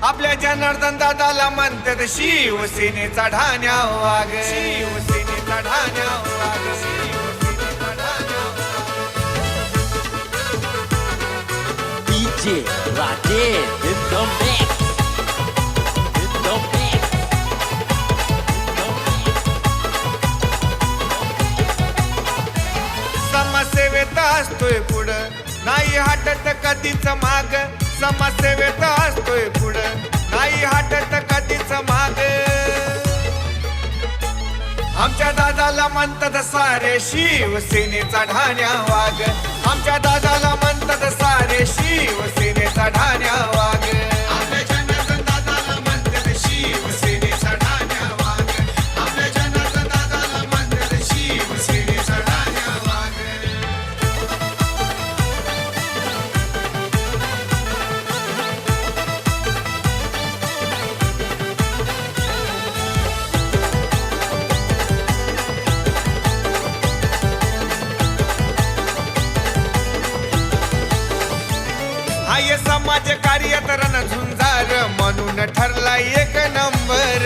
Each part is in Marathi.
आपल्या जनार्दन दादाला म्हणतात शिवसेनेचा ढाण्या वाघ, शिवसेनेचा ढाण्या वाघ, शिवसेनेचा ढाण्या वाघ. DJ Rajesh in the mix. In the mix. समाजसेवेत असतोय पुढं, नाही हटत कधीच माग. समाजसेवेत असतोय पुढं, नाही हटत कधीच माग. आमच्या दादाला म्हणतात सारे शिवसेनेचा ढाण्या वाघ, आमच्या दादाला म्हणतात सारे शिवसेनेचा ढाण्या वाघ. आपल्या जनार्दन दादाला म्हणतात शिवसेनेचा ढाण्या वाघ, आपल्या जनार्दन दादाला म्हणतात शिवसेनेचा ढाण्या वाघ. हाय समाज कार्यात रणझुंजार म्हणून ठरला एक नंबर.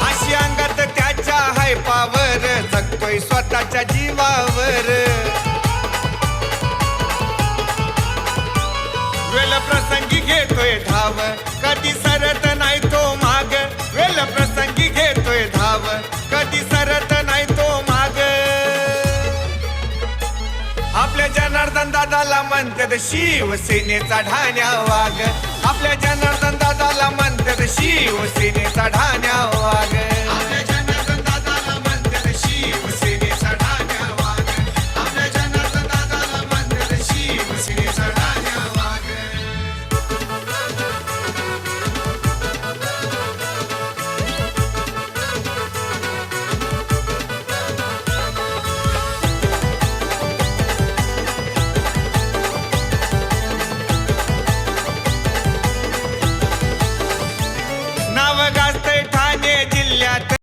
अशी अंगात त्याच्या हाय पावर, जगतोय स्वतःच्या जीवावर. वेल प्रसंगी घेतोय धाव, कधी सरत नाही तो माग. वेल प्रसंगी घेतोय धाव, कधी सरत नाही तो माग. आपल्या जनार्दन दादाला म्हणतात शिवसेनेचा ढाण्या वाघ, आपल्या जनार्दन दादाला म्हणतात शिवसेनेचा ढाण्या वाघ.